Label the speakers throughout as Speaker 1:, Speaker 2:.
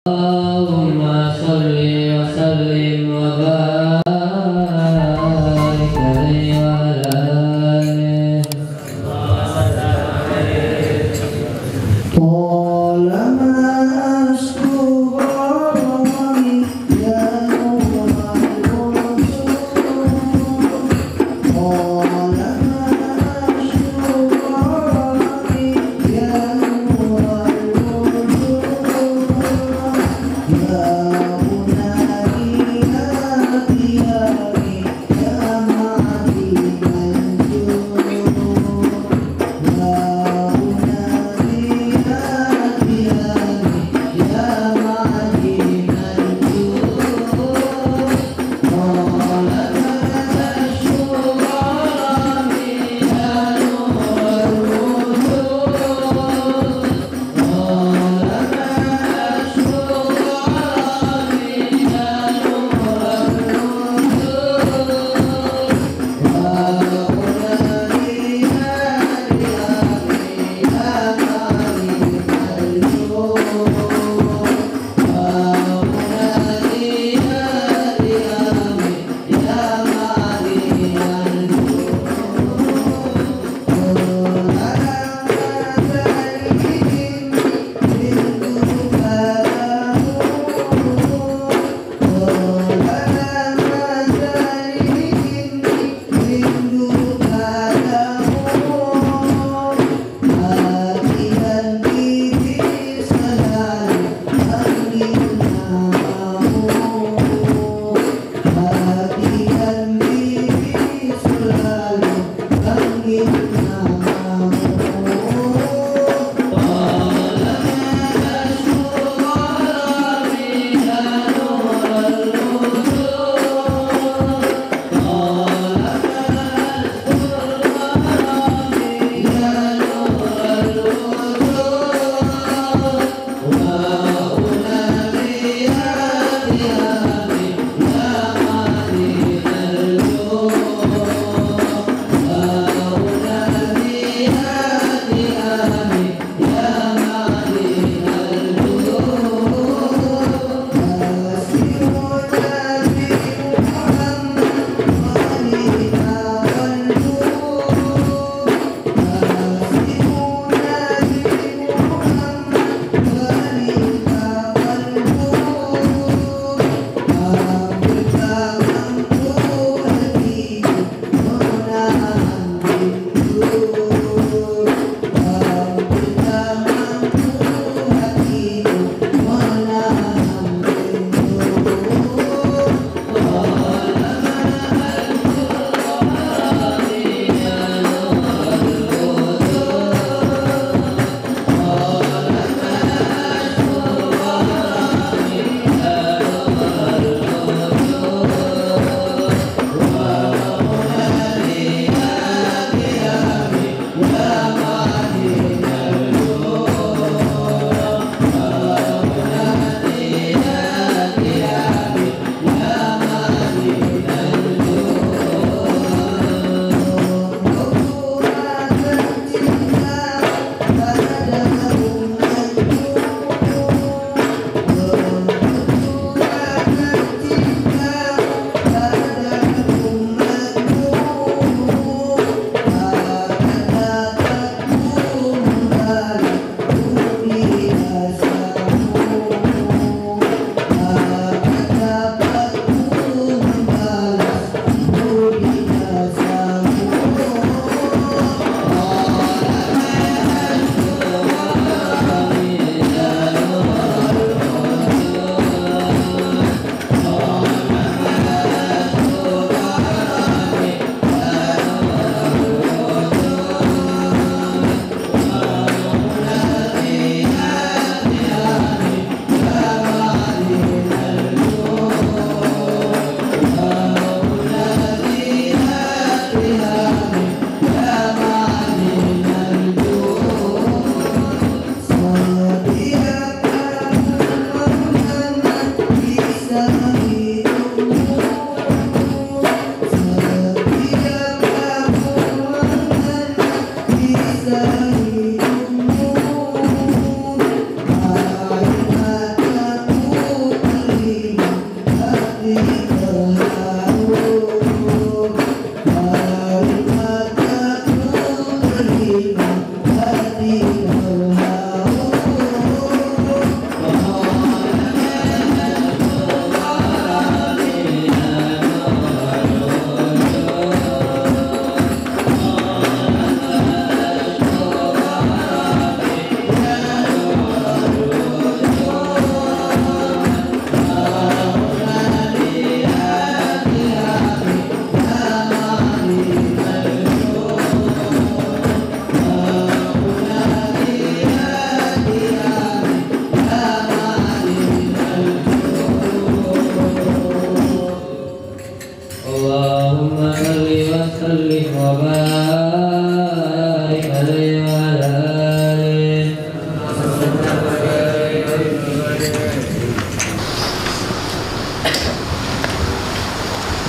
Speaker 1: Allahumma sholli wa sallim wa barik alaihi wa ala alihi.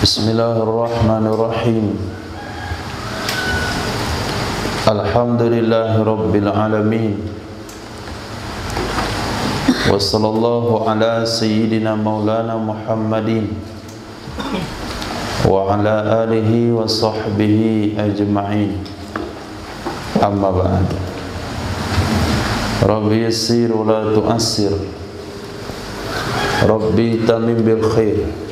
Speaker 2: Bismillahirrahmanirrahim. Alhamdulillahirabbil alamin. Wassallallahu ala sayyidina maulana Muhammadin wa ala alihi wa sahbihi ajma'in. Amma ba'd. Rabbi yassir wa la tu'assir. Rabbi tamim bil khair.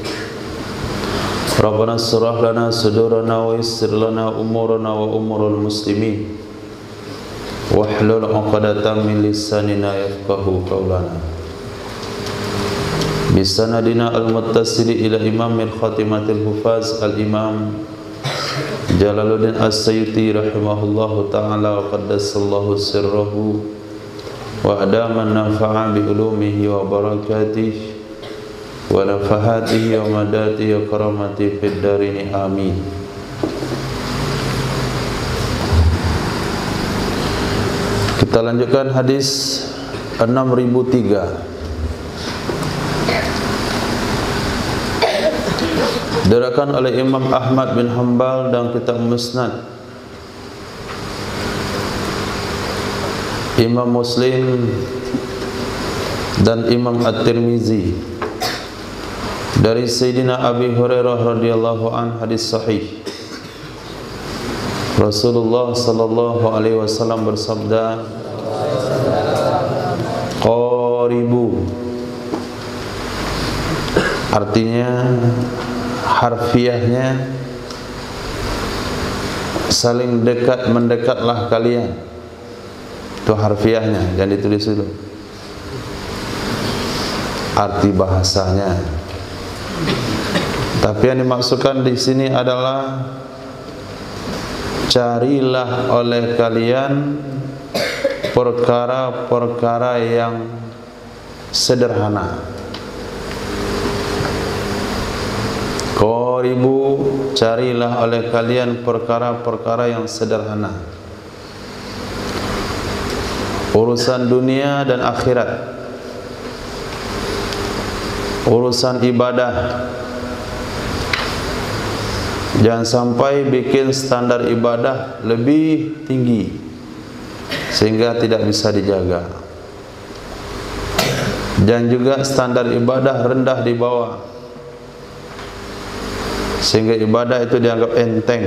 Speaker 2: Rabbana syrah lana sudurana wa yassir lana umurana wa umurul muslimin wahlul 'uqdatam min lisanina yafqahu qawlana bisanadina al-muttasili ila imamil khatimatil hufaz al-imam Jalaluddin As-Sayyuti rahimahullahu ta'ala wa qaddasallahu sirrahu wa adama nafa'a bi ulumihi wa barakatihi wa nafahatihi wa madatihi wa karamati fid darini amin. Kita lanjutkan hadis 6003 diriwayatkan oleh Imam Ahmad bin Hanbal dalam kitab Musnad, Imam Muslim dan Imam At-Tirmizi dari Sayyidina Abi Hurairah radhiyallahu an, hadis sahih. Rasulullah sallallahu alaihi wasallam bersabda, qaribu, artinya harfiahnya saling dekat, mendekatlah kalian. Itu harfiahnya, jangan ditulis dulu. Arti bahasanya. Tapi yang dimaksudkan di sini adalah carilah oleh kalian perkara-perkara yang sederhana. Qaribu, carilah oleh kalian perkara-perkara yang sederhana. Urusan dunia dan akhirat, urusan ibadah. Jangan sampai bikin standar ibadah lebih tinggi sehingga tidak bisa dijaga. Dan juga standar ibadah rendah di bawah sehingga ibadah itu dianggap enteng.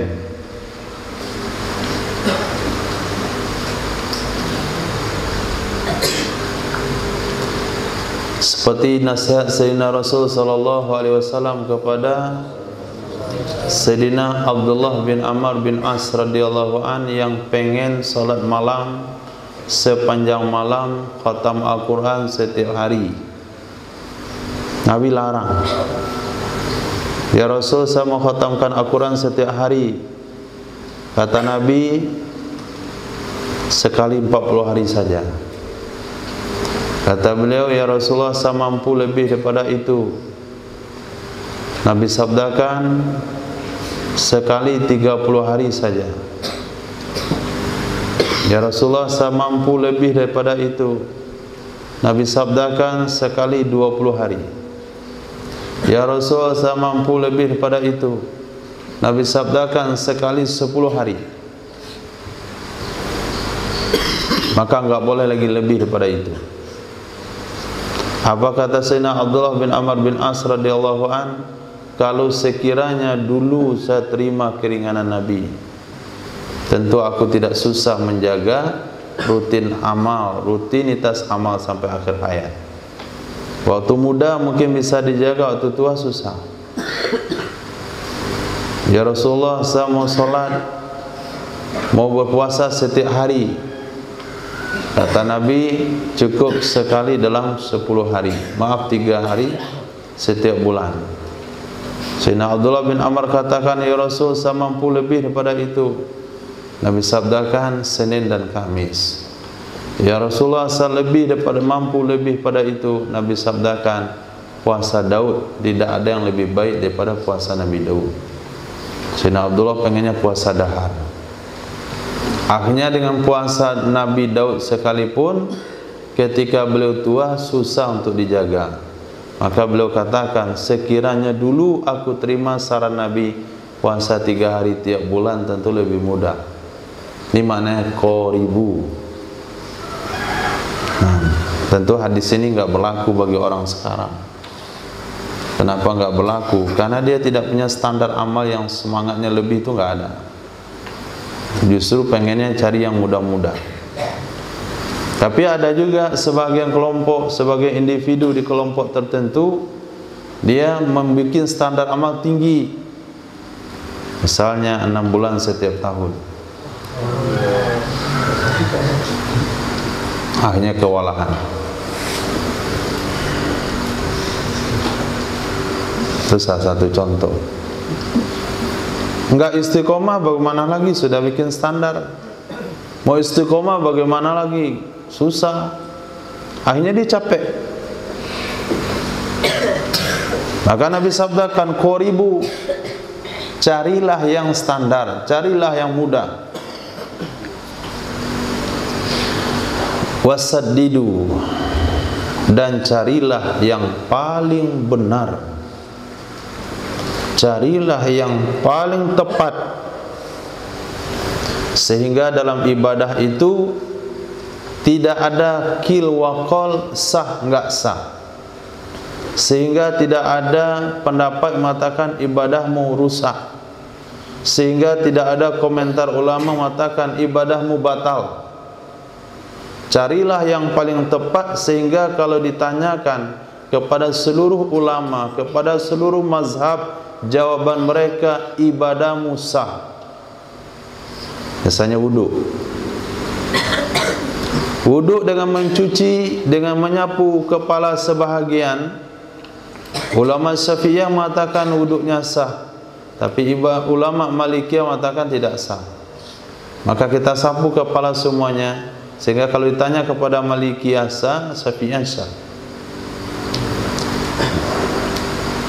Speaker 2: Seperti nasihat Sayyidina Rasul sallallahu alaihi wasallam kepada Sayyidina Abdullah bin Amr bin As radhiyallahu an yang pengen salat malam sepanjang malam, khatam Al-Quran setiap hari. Nabi larang, ya Rasul, saya mau khatamkan Al-Quran setiap hari. Kata Nabi, sekali 40 hari saja. Kata beliau, ya Rasulullah, saya mampu lebih daripada itu. Nabi sabdakan, sekali 30 hari saja. Ya Rasulullah, saya mampu lebih daripada itu. Nabi sabdakan, sekali 20 hari. Ya Rasulullah, saya mampu lebih daripada itu. Nabi sabdakan, sekali 10 hari. Maka enggak boleh lagi lebih daripada itu. Apa kata Sayyidina Abdullah bin Amr bin As radhiyallahu an? Kalau sekiranya dulu saya terima keringanan Nabi, tentu aku tidak susah menjaga rutinitas amal sampai akhir hayat. Waktu muda mungkin bisa dijaga, waktu tua susah. Ya Rasulullah, saya mau sholat, mau berpuasa setiap hari. Kata Nabi, cukup sekali dalam 10 hari. Maaf, 3 hari setiap bulan. Sayyidina Abdullah bin Amr katakan, ya Rasul, saya mampu lebih daripada itu. Nabi sabdakan, Senin dan Kamis. Ya Rasulullah, saya mampu lebih pada itu. Nabi sabdakan, puasa Daud. Tidak ada yang lebih baik daripada puasa Nabi Daud. Sayyidina Abdullah pengennya puasa dahar. Akhirnya dengan puasa Nabi Daud sekalipun, ketika beliau tua susah untuk dijaga. Maka beliau katakan, sekiranya dulu aku terima saran Nabi puasa 3 hari tiap bulan tentu lebih mudah. Ini maknanya qoribu. Tentu hadis ini enggak berlaku bagi orang sekarang. Kenapa enggak berlaku? Karena dia tidak punya standar amal yang semangatnya lebih, itu enggak ada. Justru pengennya cari yang mudah-mudah. Tapi ada juga sebagian kelompok, sebagai individu di kelompok tertentu, dia membuat standar amal tinggi. Misalnya 6 bulan setiap tahun. Akhirnya kewalahan. Itu salah satu contoh. Enggak istiqomah, bagaimana lagi? Sudah bikin standar. Mau istiqomah bagaimana lagi? Susah. Akhirnya dia capek. Maka Nabi sabdakan, qoribu, carilah yang standar, carilah yang mudah. Wasaddidu, dan carilah yang paling benar, carilah yang paling tepat, sehingga dalam ibadah itu tidak ada kil wa qol, sah enggak sah, sehingga tidak ada pendapat mengatakan ibadahmu rusak, sehingga tidak ada komentar ulama mengatakan ibadahmu batal. Carilah yang paling tepat, sehingga kalau ditanyakan kepada seluruh ulama, kepada seluruh mazhab, jawaban mereka ibadahmu sah. Misalnya wudu. Wudu dengan mencuci, dengan menyapu kepala sebahagian, ulama Syafi'iyah mengatakan wudunya sah, tapi ulama Malikiyah mengatakan tidak sah. Maka kita sapu kepala semuanya, sehingga kalau ditanya kepada Malikiyah sah, Syafi'iyah sah.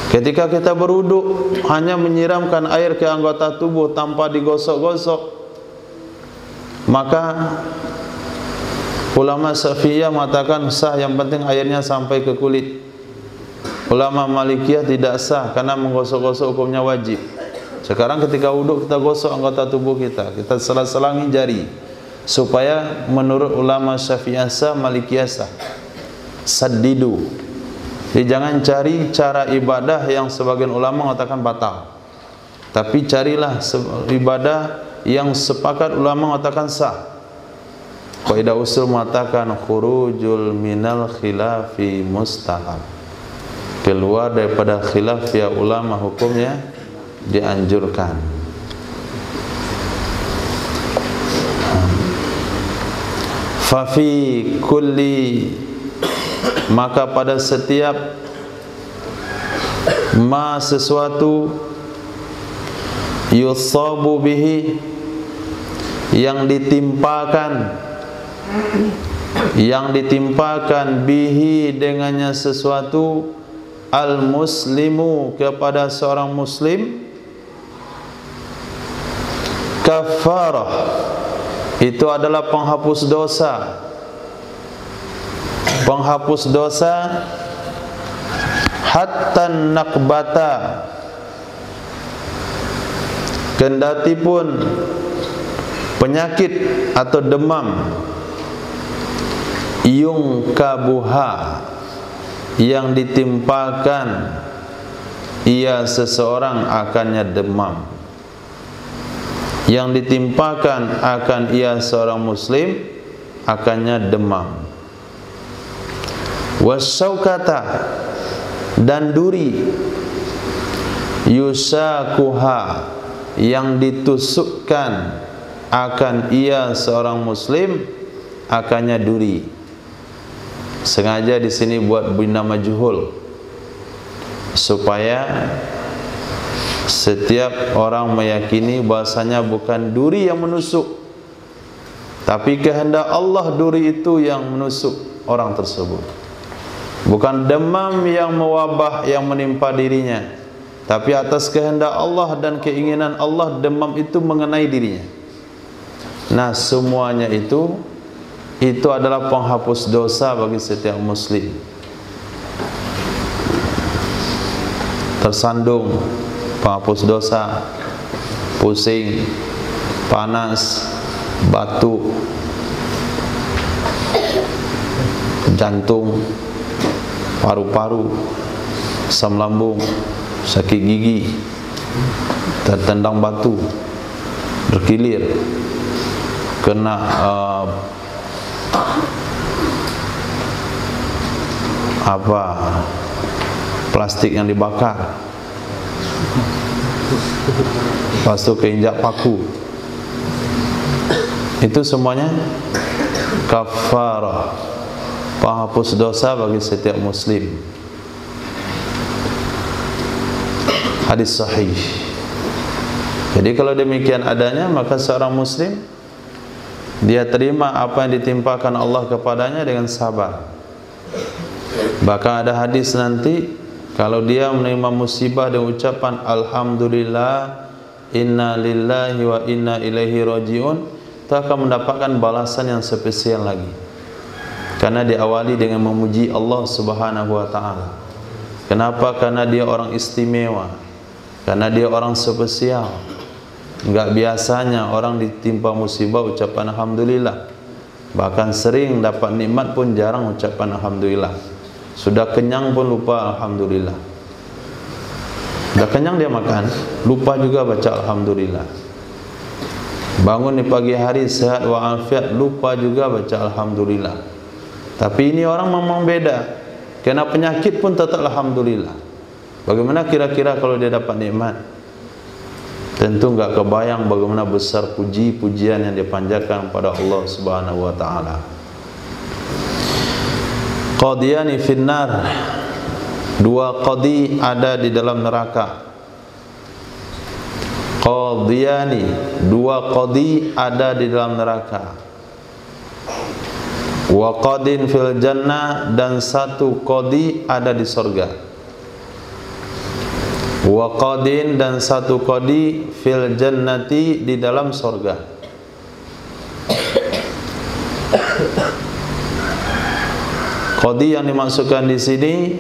Speaker 2: Ketika kita berwudu hanya menyiramkan air ke anggota tubuh tanpa digosok-gosok, maka ulama Syafi'iyah mengatakan sah, yang penting airnya sampai ke kulit. Ulama Malikiyah tidak sah karena menggosok-gosok hukumnya wajib. Sekarang ketika wudu kita gosok anggota tubuh kita selang-selangi jari, supaya menurut ulama Syafi'iyah sah, Malikiyah sah. Saddidu. Jadi jangan cari cara ibadah yang sebagian ulama mengatakan batal, tapi carilah ibadah yang sepakat ulama mengatakan sah. Kaidah usul mengatakan khurujul minal khilafi mustahab, keluar daripada khilaf ya ulama hukumnya dianjurkan. Fafi kulli, maka pada setiap ma sesuatu yusabu bihi, yang ditimpakan bihi dengannya sesuatu, al muslimu kepada seorang muslim, kafarah, itu adalah penghapus dosa. Penghapus dosa hatta nakbata, kendati pun penyakit atau demam, yung kabuha, yang ditimpakan ia seseorang akannya demam, yang ditimpakan akan ia seorang muslim akannya demam. Wasyaukata, dan duri, yusakuha, yang ditusukkan akan ia seorang muslim akannya duri. Sengaja di sini buat bina majhul supaya setiap orang meyakini bahasanya bukan duri yang menusuk, tapi kehendak Allah duri itu yang menusuk orang tersebut. Bukan demam yang mewabah yang menimpa dirinya, tapi atas kehendak Allah dan keinginan Allah demam itu mengenai dirinya. Nah, semuanya itu adalah penghapus dosa bagi setiap muslim. tersandung, penghapus dosa, pusing, panas, batuk, jantung, paru-paru, asam lambung, sakit gigi, tertendang batu, berkilir, kena plastik yang dibakar, lepas itu keinjak paku. Itu semuanya kafarah, penghapus dosa bagi setiap muslim. Hadis sahih. Jadi kalau demikian adanya, maka seorang muslim dia terima apa yang ditimpakan Allah kepadanya dengan sabar. Bahkan ada hadis nanti, kalau dia menerima musibah dengan ucapan alhamdulillah, inna lillahi wa inna ilaihi rajiun, itu akan mendapatkan balasan yang spesial lagi. Karena diawali dengan memuji Allah Subhanahu wa taala. Kenapa? Karena dia orang istimewa. Karena dia orang spesial. Enggak biasanya orang ditimpa musibah ucapan alhamdulillah. Bahkan sering dapat nikmat pun jarang ucapan alhamdulillah. Sudah kenyang pun lupa alhamdulillah. Sudah kenyang dia makan, lupa juga baca alhamdulillah. Bangun di pagi hari sehat walafiat, lupa juga baca alhamdulillah. Tapi ini orang memang beda. Kena penyakit pun tetap alhamdulillah. Bagaimana kira-kira kalau dia dapat nikmat? Tentu enggak kebayang bagaimana besar puji-pujian yang dipanjatkan pada Allah Subhanahu wa taala. Qadiyani finnar, dua qadi ada di dalam neraka. Qadiyani, dua qadi ada di dalam neraka. Wa qadin fil jannah, dan satu qadi ada di surga. Wa qadin, dan satu qadi fil jannati, di dalam surga. Qadi yang dimaksudkan di sini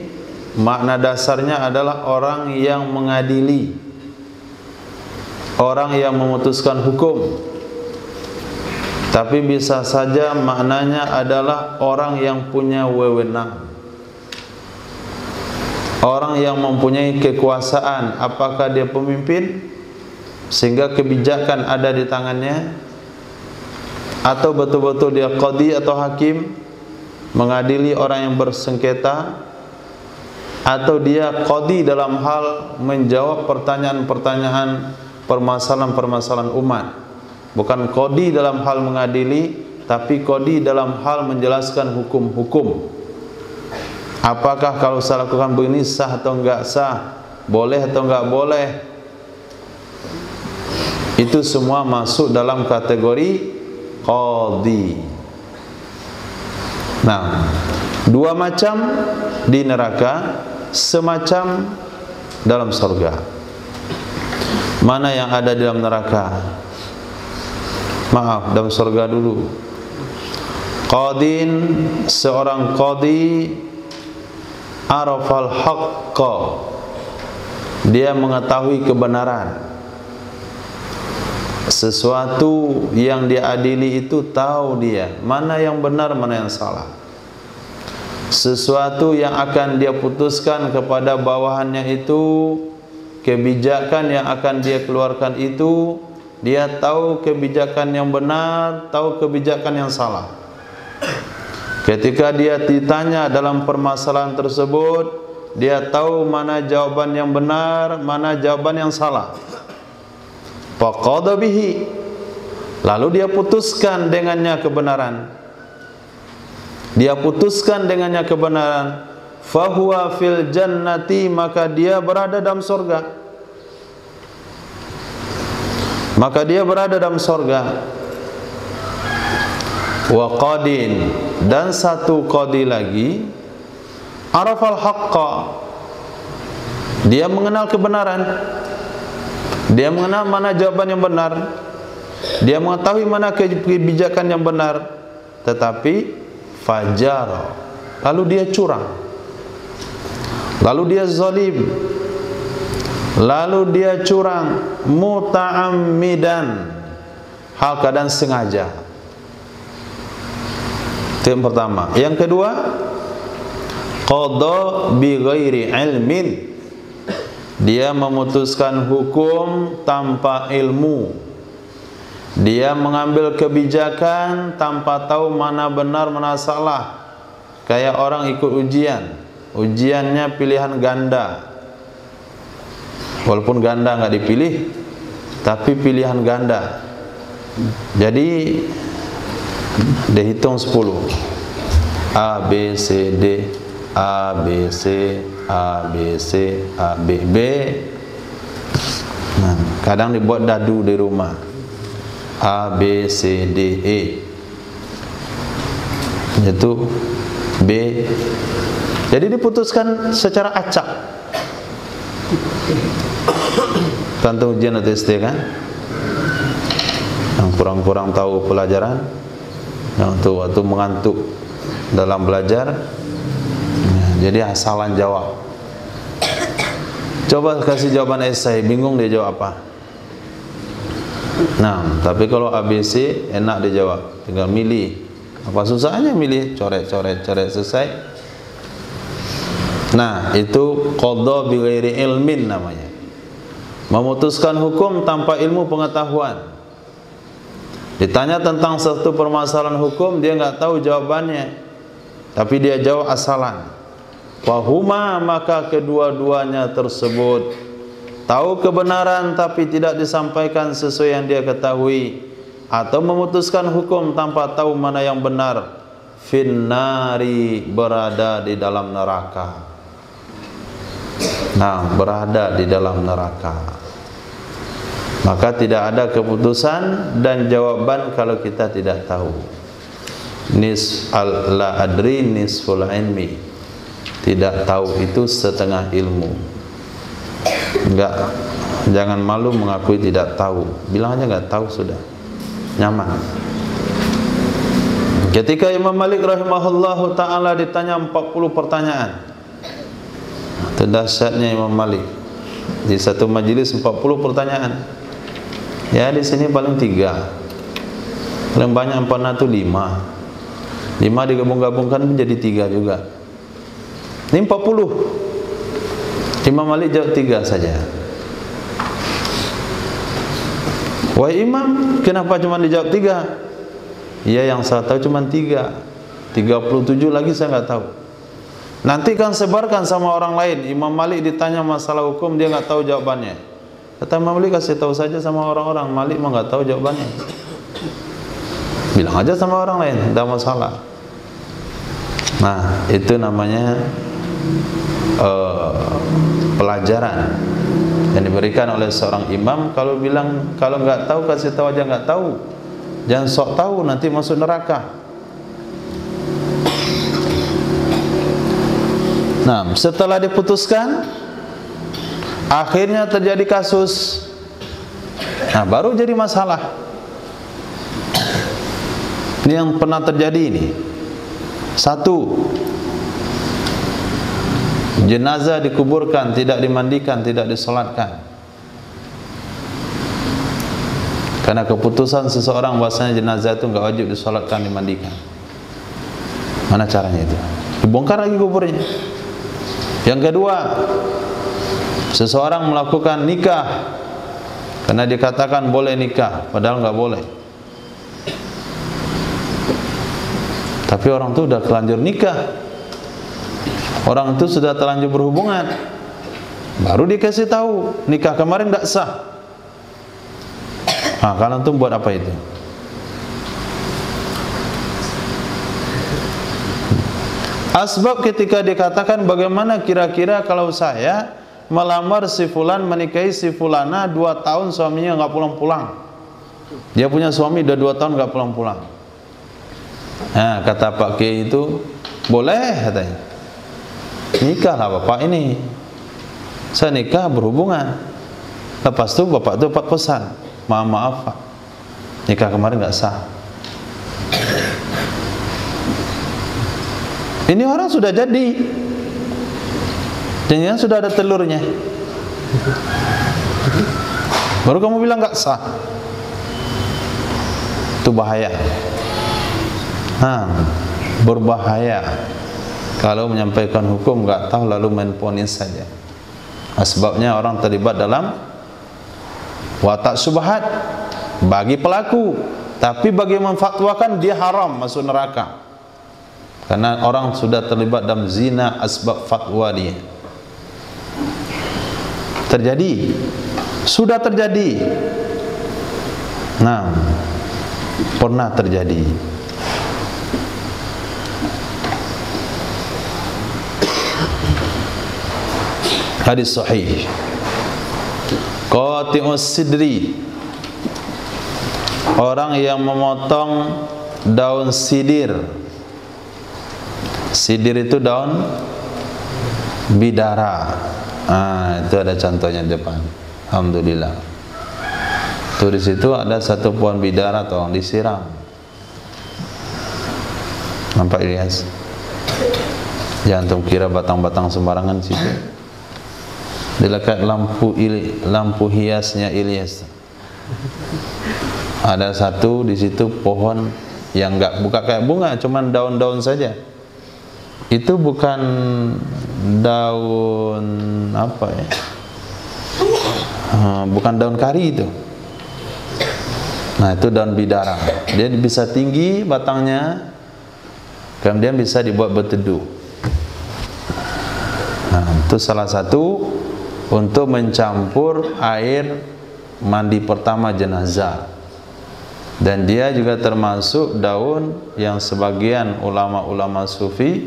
Speaker 2: makna dasarnya adalah orang yang mengadili, orang yang memutuskan hukum. Tapi bisa saja maknanya adalah orang yang punya wewenang, orang yang mempunyai kekuasaan. Apakah dia pemimpin sehingga kebijakan ada di tangannya, atau betul-betul dia qadi atau hakim, mengadili orang yang bersengketa, atau dia qadi dalam hal menjawab pertanyaan-pertanyaan, permasalahan-permasalahan umat. Bukan qadi dalam hal mengadili, tapi qadi dalam hal menjelaskan hukum-hukum. Apakah kalau saya lakukan begini sah atau enggak sah, boleh atau enggak boleh. Itu semua masuk dalam kategori qadi. Nah, dua macam di neraka, semacam dalam surga. Mana yang ada di dalam neraka? Maaf, dalam surga dulu. Qadin, seorang qadi, arafal haqqa, dia mengetahui kebenaran. Sesuatu yang dia adili itu tahu dia mana yang benar, mana yang salah. Sesuatu yang akan dia putuskan kepada bawahannya itu, kebijakan yang akan dia keluarkan itu, dia tahu kebijakan yang benar, tahu kebijakan yang salah. Ketika dia ditanya dalam permasalahan tersebut, dia tahu mana jawaban yang benar, mana jawaban yang salah. Faqada bihi, lalu dia putuskan dengannya kebenaran. Dia putuskan dengannya kebenaran. Fahuwa fil jannati, maka dia berada dalam surga. Maka dia berada dalam surga. Wa qadin, dan satu qadi lagi, arafal haqqa, dia mengenal kebenaran. Dia mengenal mana jawaban yang benar, dia mengetahui mana kebijakan yang benar, tetapi fajar, lalu dia curang, lalu dia zalim, lalu dia curang muta'ammidan, hal keadaan sengaja. Itu yang pertama. Yang kedua, qada bi ghairi ilmin, dia memutuskan hukum tanpa ilmu. Dia mengambil kebijakan tanpa tahu mana benar mana salah. Kayak orang ikut ujian, ujiannya pilihan ganda, walaupun ganda nggak dipilih, tapi pilihan ganda. Jadi dihitung 10, A, B, C, D, A, B, C, A, B, C, A, B, B. Nah, kadang dibuat dadu di rumah, A, B, C, D, E, itu B. Jadi diputuskan secara acak. Tentu ujian atau SD kan, yang kurang-kurang tahu pelajaran, yang waktu mengantuk dalam belajar, jadi asalan jawab. Coba kasih jawaban esai, bingung dia jawab apa. Nah, tapi kalau ABC enak dia jawab, tinggal milih. Apa susahnya milih, coret selesai. Nah, itu qada bi ghairi ilmin namanya. Memutuskan hukum tanpa ilmu pengetahuan. Ditanya tentang satu permasalahan hukum, dia nggak tahu jawabannya, tapi dia jawab asalan. Wahuma, maka kedua-duanya tersebut tahu kebenaran tapi tidak disampaikan sesuai yang dia ketahui, atau memutuskan hukum tanpa tahu mana yang benar, finnari, berada di dalam neraka. Nah, berada di dalam neraka. Maka tidak ada keputusan dan jawaban kalau kita tidak tahu. La adri nisful ilmi. Tidak tahu itu setengah ilmu. Enggak, jangan malu mengakui tidak tahu. Bilang aja enggak tahu sudah. Nyaman. Ketika Imam Malik rahimahullahu ta'ala ditanya 40 pertanyaan, terdahsyatnya Imam Malik di satu majelis 40 pertanyaan. Ya, di sini paling 3, paling banyak pernah itu 5 digabung-gabungkan menjadi 3 juga. Ini 40. Imam Malik jawab 3 saja. Wahai Imam, kenapa cuma dijawab 3? Ya, yang saya tahu cuma 3. 37 lagi saya nggak tahu. Nanti kan sebarkan sama orang lain. Imam Malik ditanya masalah hukum, dia nggak tahu jawabannya. Kata Imam Malik, kasih tahu saja sama orang-orang. Malik mah nggak tahu jawabannya. Bilang aja sama orang lain, tidak masalah. Nah, itu namanya pelajaran yang diberikan oleh seorang imam. Kalau bilang kalau nggak tahu, kasih tahu aja nggak tahu. Jangan sok tahu, nanti masuk neraka. Nah, setelah diputuskan, akhirnya terjadi kasus. Nah, baru jadi masalah. Ini yang pernah terjadi ini. 1, jenazah dikuburkan, tidak dimandikan, tidak disolatkan. Karena keputusan seseorang bahasanya jenazah itu enggak wajib disolatkan, dimandikan. Mana caranya itu? Dibongkar lagi kuburnya. Yang kedua, seseorang melakukan nikah karena dikatakan boleh nikah, padahal enggak boleh. Tapi orang itu sudah terlanjur nikah, orang itu sudah terlanjur berhubungan, baru dikasih tahu nikah kemarin tidak sah. Nah, kalian tuh buat apa itu? Asbab ketika dikatakan bagaimana kira-kira kalau saya melamar si fulan, menikahi si fulana 2 tahun suaminya nggak pulang-pulang. Dia punya suami udah 2 tahun nggak pulang-pulang. Nah, kata Pak Kiai itu boleh katanya. Nikahlah bapak ini. Saya nikah berhubungan. Lepas itu bapak itu dapat pesan, maaf Pak, nikah kemarin nggak sah. Ini orang sudah jadi, dan sudah ada telurnya. Baru kamu bilang nggak sah. Itu bahaya. Berbahaya kalau menyampaikan hukum nggak tahu lalu main ponis saja. Sebabnya orang terlibat dalam watak syubhat bagi pelaku, tapi bagi memfatwakan dia haram masuk neraka. Karena orang sudah terlibat dalam zina asbab fatwa dia. Terjadi, sudah terjadi. Nah, pernah terjadi. Hadis sahih. Qati'us sidri, orang yang memotong daun sidir. Sidir itu daun bidara. Itu ada contohnya di depan. Alhamdulillah. Tuh di situ ada satu pohon bidara, tolong disiram. Nampak Ilyas? Jangan antum kira batang-batang sembarangan situ. Dilekat lampu hiasnya Ilyas. Ada satu di situ pohon yang enggak buka kayak bunga, cuman daun-daun saja. Itu bukan daun apa ya? Bukan daun kari itu. Nah, itu daun bidara. Dia bisa tinggi batangnya, kemudian bisa dibuat berteduh. Nah, itu salah satu untuk mencampur air mandi pertama jenazah. Dan dia juga termasuk daun yang sebagian ulama-ulama sufi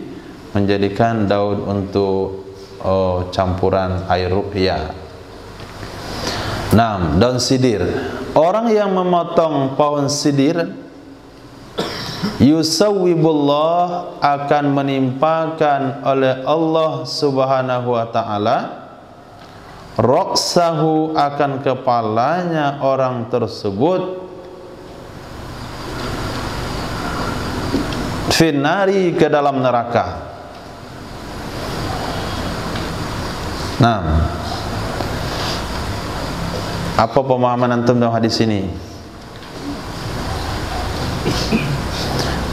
Speaker 2: menjadikan daun untuk campuran air ruqyah. Nah, daun sidir. Orang yang memotong pohon sidir, yusawwibullah, akan menimpakan oleh Allah Subhanahu wa taala raqsahu, akan kepalanya orang tersebut, finari, ke dalam neraka. Nah, apa pemahaman antum dalam hadis ini?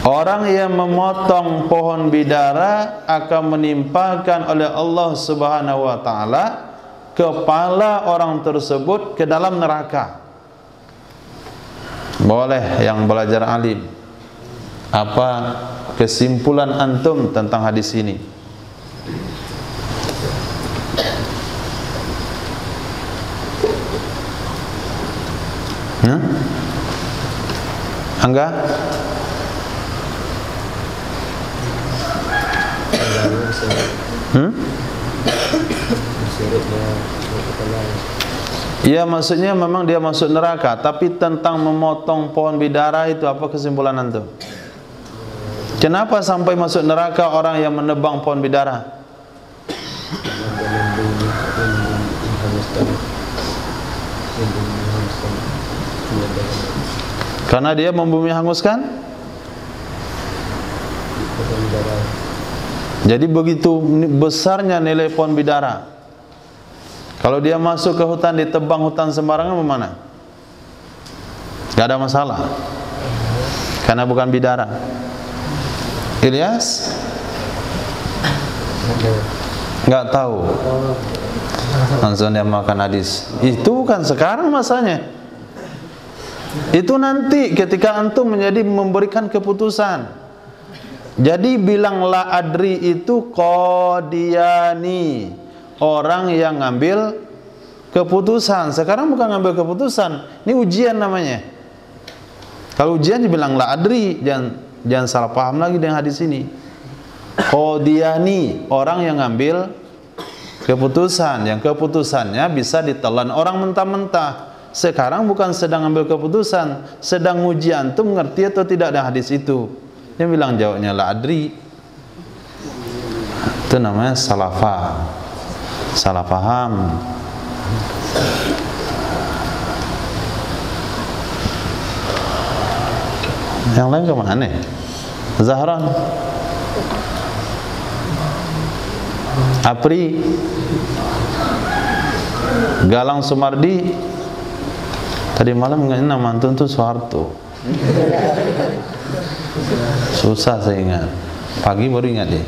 Speaker 2: Orang yang memotong pohon bidara akan menimpakan oleh Allah Subhanahu wa taala kepala orang tersebut ke dalam neraka. Boleh yang belajar alim, apa kesimpulan antum tentang hadis ini? Angga? Ya, maksudnya memang dia masuk neraka, tapi tentang memotong pohon bidara itu apa kesimpulan antum? Kenapa sampai masuk neraka orang yang menebang pohon bidara? Karena dia membumi hanguskan. Jadi begitu besarnya nilai pohon bidara. Kalau dia masuk ke hutan, ditebang hutan sembarangan, bagaimana? Gak ada masalah, karena bukan bidara. Ilyas? Gak tahu. Langsung dia makan hadis. Itu bukan sekarang masanya. Itu nanti ketika antum menjadi memberikan keputusan. Jadi bilang la adri itu qadiyani, orang yang ngambil keputusan. Sekarang bukan ngambil keputusan, ini ujian namanya. Kalau ujian dibilang la adri, jangan salah paham lagi dengan hadis ini. Qadiyani, orang yang ngambil keputusan, yang keputusannya bisa ditelan orang mentah-mentah. Sekarang bukan sedang ambil keputusan, sedang uji antum mengerti atau tidak ada hadis itu. Dia bilang jawabnya la adri. Itu namanya salah paham. Yang lain kemana? Zahran, Apri, Galang Sumardi tadi malam ingatnya nama antun tuh Soeharto. Susah saya ingat. Pagi baru ingat deh.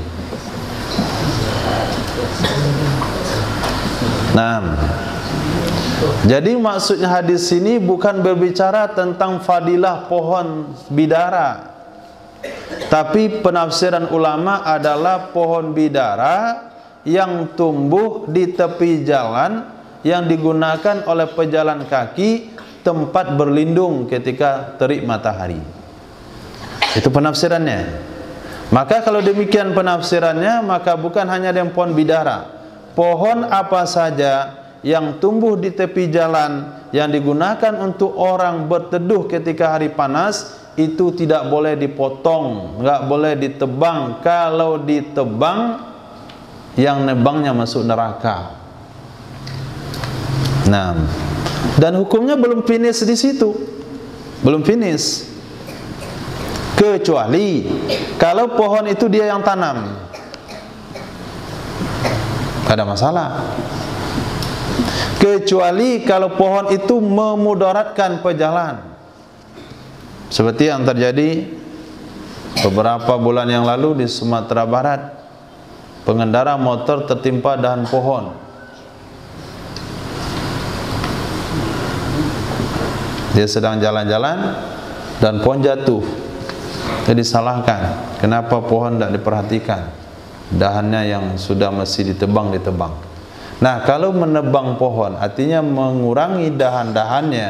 Speaker 2: Nah, jadi maksudnya hadis ini bukan berbicara tentang fadilah pohon bidara, tapi penafsiran ulama adalah pohon bidara yang tumbuh di tepi jalan yang digunakan oleh pejalan kaki tempat berlindung ketika terik matahari. Itu penafsirannya. Maka kalau demikian penafsirannya, maka bukan hanya dengan pohon bidara, pohon apa saja yang tumbuh di tepi jalan yang digunakan untuk orang berteduh ketika hari panas itu tidak boleh dipotong, nggak boleh ditebang. Kalau ditebang, yang nebangnya masuk neraka. Nah, dan hukumnya belum finish di situ, belum finish. Kecuali kalau pohon itu dia yang tanam, nggak ada masalah. Kecuali kalau pohon itu memudaratkan pejalan, seperti yang terjadi beberapa bulan yang lalu di Sumatera Barat. Pengendara motor tertimpa dahan pohon. Dia sedang jalan-jalan dan pohon jatuh. Jadi salahkan, kenapa pohon tidak diperhatikan? Dahannya yang sudah mesti ditebang. Nah, kalau menebang pohon artinya mengurangi dahan-dahannya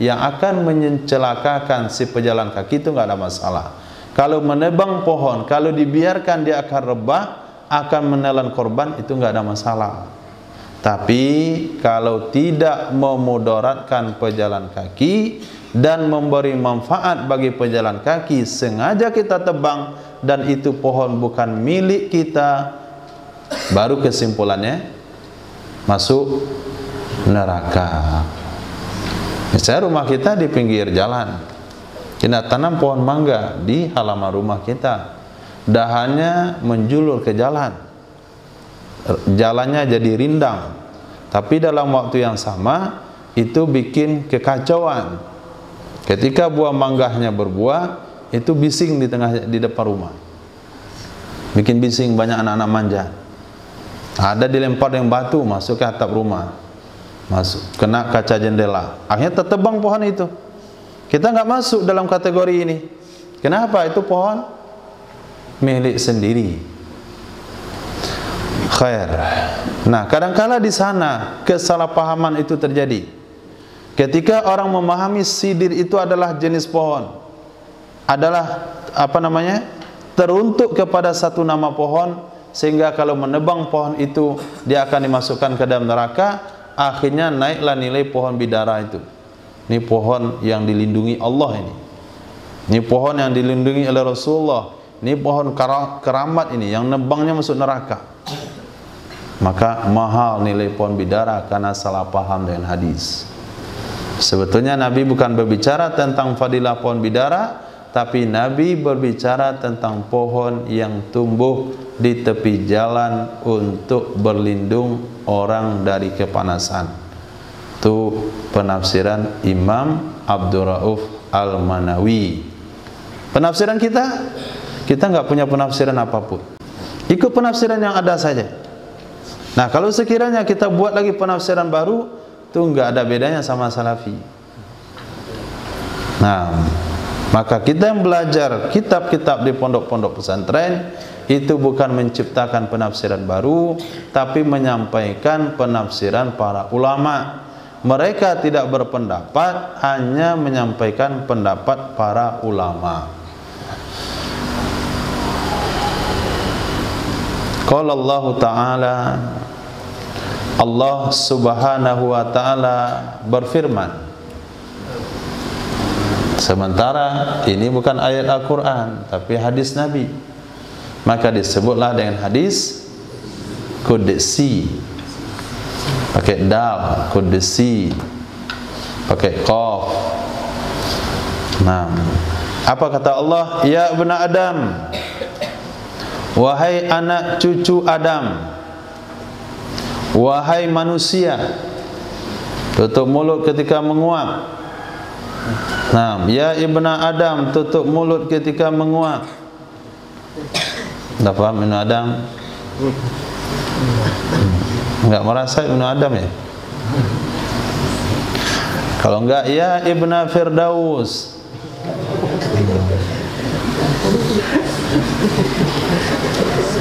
Speaker 2: yang akan mencelakakan si pejalan kaki, itu nggak ada masalah. Kalau menebang pohon, kalau dibiarkan dia akan rebah, akan menelan korban, itu nggak ada masalah. Tapi kalau tidak memudaratkan pejalan kaki dan memberi manfaat bagi pejalan kaki, sengaja kita tebang dan itu pohon bukan milik kita, baru kesimpulannya masuk neraka. Misalnya rumah kita di pinggir jalan, kita tanam pohon mangga di halaman rumah kita, dahannya menjulur ke jalan, jalannya jadi rindang, tapi dalam waktu yang sama itu bikin kekacauan. Ketika buah mangganya berbuah, itu bising di depan rumah, bikin bising, banyak anak-anak manja. Ada dilempar dengan batu masuk ke atap rumah, masuk kena kaca jendela, akhirnya tertebang pohon itu. Kita nggak masuk dalam kategori ini. Kenapa? Itu pohon milik sendiri. Khair. Nah, kadangkala di sana kesalahpahaman itu terjadi. Ketika orang memahami sidir itu adalah jenis pohon, adalah teruntuk kepada satu nama pohon, sehingga kalau menebang pohon itu dia akan dimasukkan ke dalam neraka. Akhirnya naiklah nilai pohon bidara itu. Ini pohon yang dilindungi Allah ini. Ini pohon yang dilindungi oleh Rasulullah. Ini pohon keramat ini yang nebangnya masuk neraka. Maka mahal nilai pohon bidara karena salah paham dengan hadis. Sebetulnya Nabi bukan berbicara tentang fadilah pohon bidara, tapi Nabi berbicara tentang pohon yang tumbuh di tepi jalan untuk berlindung orang dari kepanasan. Itu penafsiran Imam Abdul Rauf Al-Manawi. Penafsiran kita nggak punya penafsiran apapun, ikut penafsiran yang ada saja. Nah, kalau sekiranya kita buat lagi penafsiran baru, itu nggak ada bedanya sama salafi. Nah, maka kita yang belajar kitab-kitab di pondok-pondok pesantren itu bukan menciptakan penafsiran baru, tapi menyampaikan penafsiran para ulama. Mereka tidak berpendapat, hanya menyampaikan pendapat para ulama. Qala Allah Ta'ala, Allah Subhanahu wa Ta'ala berfirman. Sementara ini bukan ayat Al-Quran, tapi hadis Nabi, maka disebutlah dengan hadis qudsi, pakai dal, qudsi, pakai qaf. Nah, apa kata Allah? Ya ibnu Adam, wahai anak cucu Adam, wahai manusia, tutup mulut ketika menguap. Nah, ya ibna Adam, tutup mulut ketika menguap. Dah faham ibnu Adam? Enggak merasa ibnu Adam ya? Kalau enggak, ya ibna Firdaus.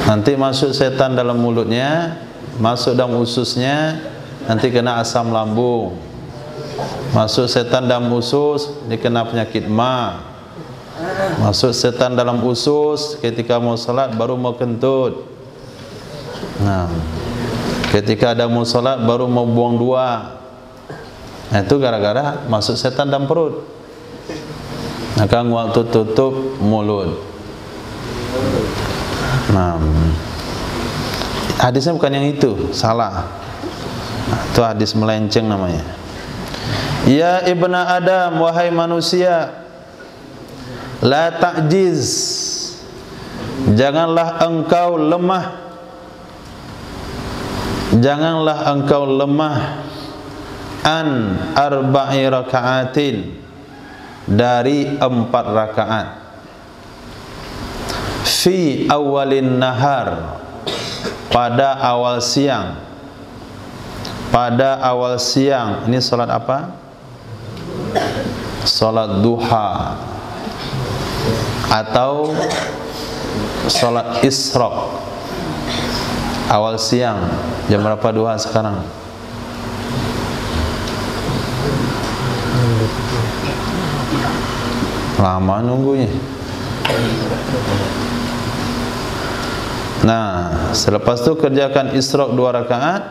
Speaker 2: Nanti masuk setan dalam mulutnya, masuk dalam ususnya, nanti kena asam lambung. Masuk setan dalam usus, dikena penyakit ma. Masuk setan dalam usus, ketika mau salat baru mau kentut. Nah, ketika ada mau salat baru mau buang dua. Nah, itu gara-gara masuk setan dalam perut. Maka waktu tutup mulut. Nah, hadisnya bukan yang itu, salah. Itu hadis melenceng namanya. Ya ibna Adam, wahai manusia, la ta'jiz, janganlah engkau lemah, janganlah engkau lemah an arba'i raka'atin, dari 4 rakaat, fi awalin nahar, pada awal siang. Pada awal siang, ini salat apa? Salat duha atau salat isyraq. Awal siang, jam berapa duha sekarang? Lama nunggunya. Nah, selepas itu kerjakan isyraq 2 rakaat,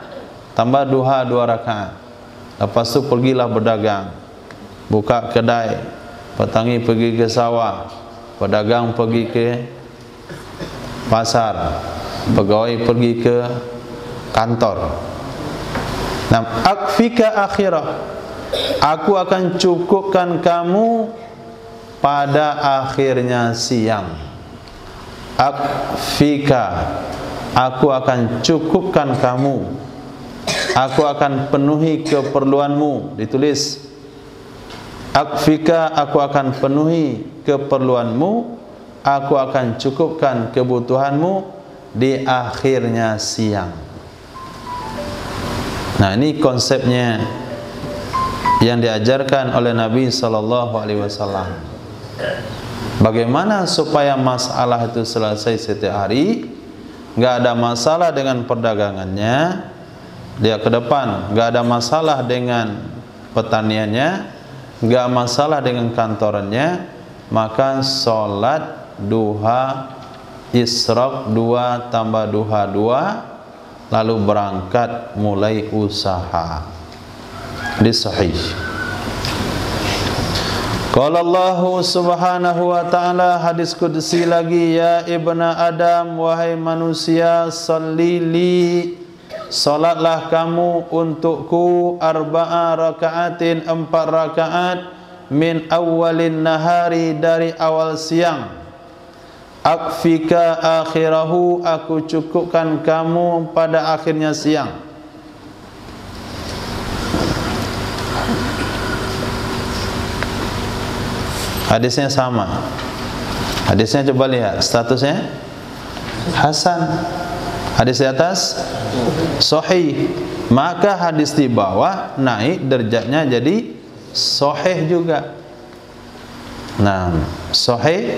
Speaker 2: tambah duha 2 rakaat. Lepas itu pergilah berdagang, buka kedai, petani pergi ke sawah, pedagang pergi ke pasar, pegawai pergi ke kantor. Nah, akfika akhirah, aku akan cukupkan kamu pada akhirnya siang. Akfika, aku akan cukupkan kamu, aku akan penuhi keperluanmu. Ditulis akfika, aku akan penuhi keperluanmu, aku akan cukupkan kebutuhanmu di akhirnya siang. Nah, ini konsepnya yang diajarkan oleh Nabi SAW. Bagaimana supaya masalah itu selesai setiap hari? Enggak ada masalah dengan perdagangannya, dia ke depan. Enggak ada masalah dengan pertaniannya, enggak masalah dengan kantorannya. Maka solat duha isyraq 2 tambah duha 2, lalu berangkat mulai usaha. Di sahih. Qala Allah subhanahu wa ta'ala, hadis qudsi lagi, ya ibna Adam, wahai manusia, sallili, salatlah kamu untukku 4 rakaatin, 4 rakaat, min awalin nahari, dari awal siang. Akfika akhirahu, aku cukupkan kamu pada akhirnya siang. Hadisnya sama. Hadisnya coba lihat statusnya hasan. Hadis di atas sahih. Maka hadis di bawah naik derajatnya jadi sahih juga. Nah, sahih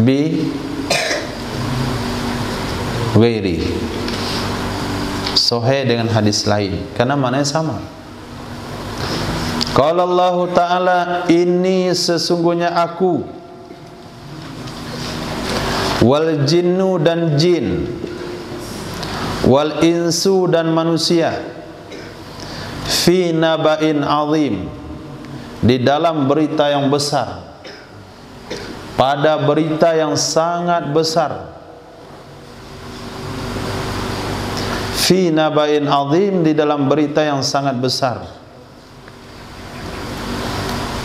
Speaker 2: bi ghairi, sahih dengan hadis lain, karena maknanya sama. Qala Allah Ta'ala, ini sesungguhnya aku, wal jinnu dan jin, wal insu dan manusia, fi naba'in azim, di dalam berita yang besar, pada berita yang sangat besar. Fi naba'in azim, di dalam berita yang sangat besar.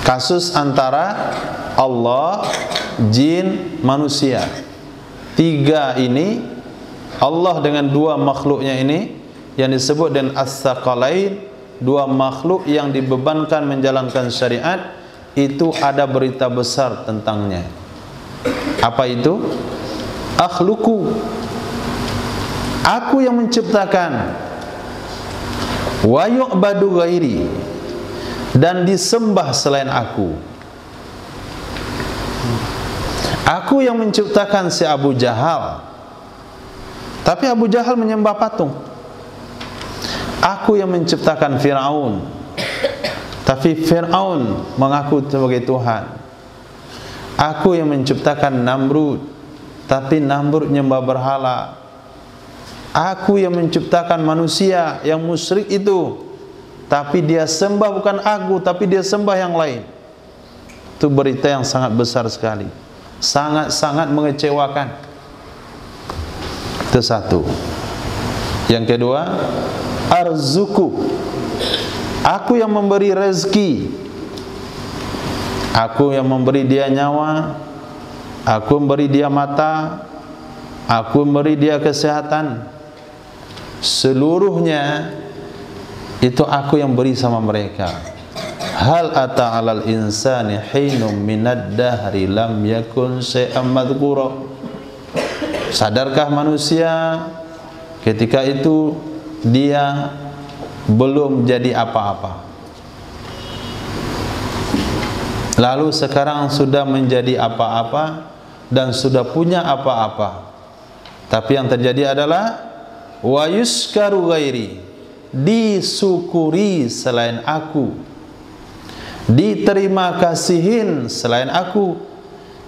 Speaker 2: Kasus antara Allah, jin, manusia. 3 ini, Allah dengan 2 makhluknya ini, yang disebut dengan as-saqalain, dua makhluk yang dibebankan menjalankan syariat, itu ada berita besar tentangnya. Apa itu? Akhluqu, aku yang menciptakan, wa yu'badu ghairi, dan disembah selain aku. Aku yang menciptakan si Abu Jahal, tapi Abu Jahal menyembah patung. Aku yang menciptakan Fir'aun, tapi Fir'aun mengaku sebagai Tuhan. Aku yang menciptakan Namrud, tapi Namrud menyembah berhala. Aku yang menciptakan manusia yang musyrik itu, tapi dia sembah bukan aku, tapi dia sembah yang lain. Itu berita yang sangat besar sekali, sangat-sangat mengecewakan. Itu satu. Yang kedua, arzuku, aku yang memberi rezeki, aku yang memberi dia nyawa, aku memberi dia mata, aku memberi dia kesehatan. Seluruhnya itu aku yang beri sama mereka. Hal ata 'alal insani hinum minad dahri lam yakun syai'an madhkura. Sadarkah manusia ketika itu dia belum jadi apa-apa, lalu sekarang sudah menjadi apa-apa dan sudah punya apa-apa. Tapi yang terjadi adalah wa yuskaru ghairi, disyukuri selain aku, diterima kasihin selain aku.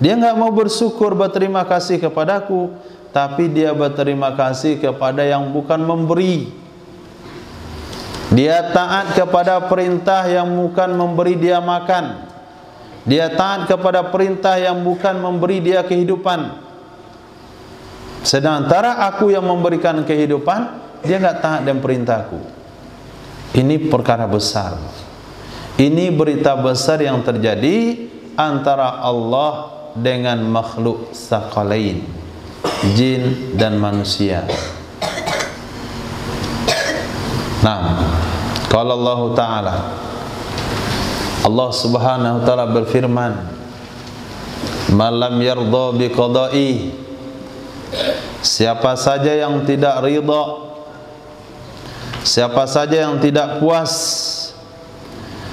Speaker 2: Dia enggak mau bersyukur, berterima kasih kepadaku, tapi dia berterima kasih kepada yang bukan memberi. Dia taat kepada perintah yang bukan memberi dia makan. Dia taat kepada perintah yang bukan memberi dia kehidupan. Sedangkan aku yang memberikan kehidupan, dia enggak taat dengan perintahku. Ini perkara besar. Ini berita besar yang terjadi antara Allah dengan makhluk saqalain, jin dan manusia. Nah, kalau Allah Ta'ala, Allah Subhanahu Wa Ta'ala berfirman, malam yardha biqada'i, siapa saja yang tidak ridha, siapa saja yang tidak puas,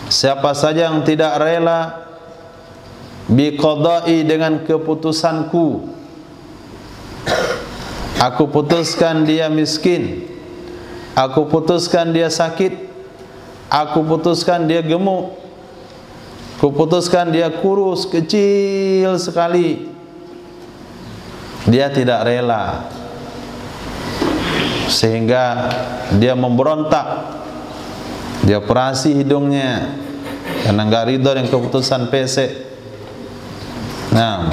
Speaker 2: siapa saja yang tidak rela biqada'i, dengan keputusanku, aku putuskan dia miskin, aku putuskan dia sakit, aku putuskan dia gemuk, aku putuskan dia kurus, kecil sekali, dia tidak rela, sehingga dia memberontak, dia operasi hidungnya karena enggak ridho dengan keputusan pesek. Nah,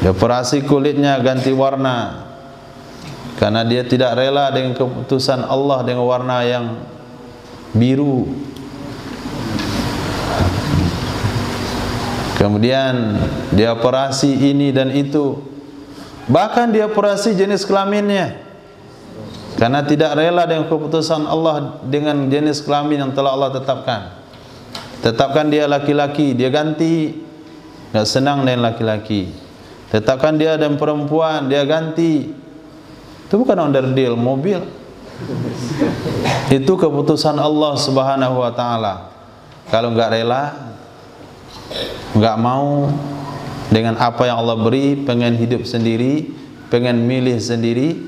Speaker 2: dia operasi kulitnya ganti warna karena dia tidak rela dengan keputusan Allah dengan warna yang biru. Kemudian dia operasi ini dan itu, bahkan dia operasi jenis kelaminnya karena tidak rela dengan keputusan Allah dengan jenis kelamin yang telah Allah tetapkan. Tetapkan dia laki-laki, dia ganti. Enggak senang dengan laki-laki. Tetapkan dia dan perempuan, dia ganti. Itu bukan onderdil mobil. Itu keputusan Allah Subhanahu Wa Ta'ala. Kalau enggak rela, enggak mau dengan apa yang Allah beri, pengen hidup sendiri, pengen milih sendiri.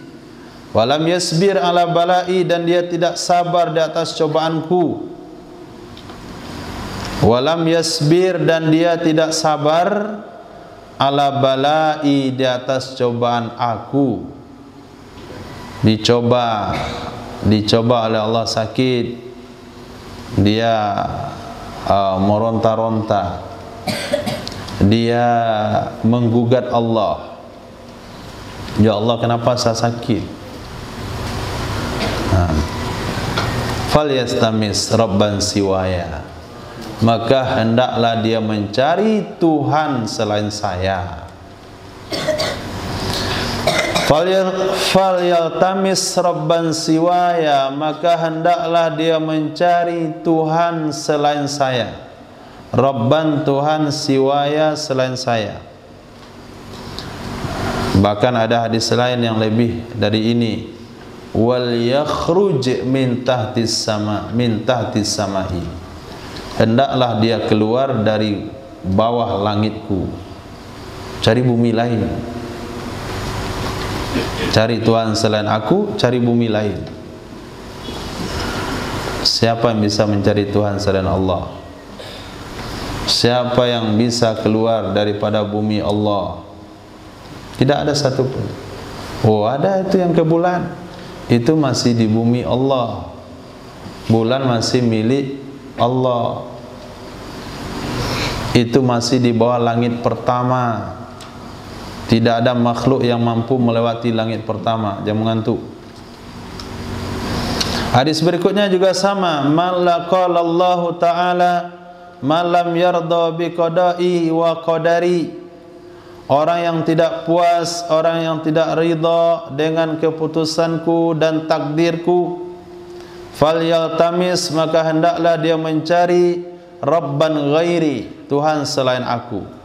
Speaker 2: Walam yasbir ala bala'i, dan dia tidak sabar di atas cobaanku. Walam yasbir, dan dia tidak sabar ala bala'i, di atas cobaan aku. Dicoba oleh Allah sakit, dia meronta-ronta, dia menggugat Allah, ya Allah kenapa saya sakit? Falyastamis rabban siwaya, maka hendaklah dia mencari Tuhan selain saya. Falyaltamis rabban siwaya, maka hendaklah dia mencari Tuhan selain saya. Rabban, Tuhan, siwaya, selain saya. Bahkan ada hadis lain yang lebih dari ini, wal yakhruj min tahtis sama, min tahtis samai, hendaklah dia keluar dari bawah langitku, cari bumi lain. Cari Tuhan selain aku, cari bumi lain. Siapa yang bisa mencari Tuhan selain Allah? Siapa yang bisa keluar daripada bumi Allah? Tidak ada satupun. Oh, ada itu yang ke bulan, itu masih di bumi Allah. Bulan masih milik Allah. Itu masih di bawah langit pertama. Tidak ada makhluk yang mampu melewati langit pertama. Jangan mengantuk. Hadis berikutnya juga sama. Man laqalallahu ta'ala malam yarda biqada'i wa qadari. Orang yang tidak puas, orang yang tidak ridha dengan keputusanku dan takdirku, falyaltamis, maka hendaklah dia mencari Rabban ghairi, Tuhan selain aku.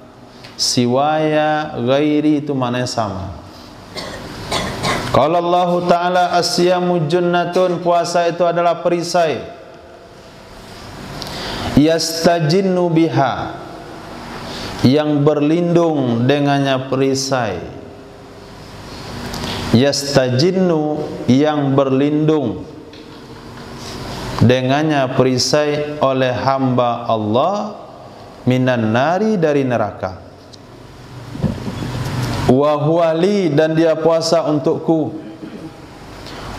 Speaker 2: Siwaya, ghairi itu maknanya sama. Qala Allah Ta'ala asyamu junnatun, puasa itu adalah perisai. Yastajinnu biha, yang berlindung dengannya perisai. Yastajinnu, yang berlindung dengannya perisai oleh hamba Allah, minan nari, dari neraka. Wa huwali, dan dia puasa untukku.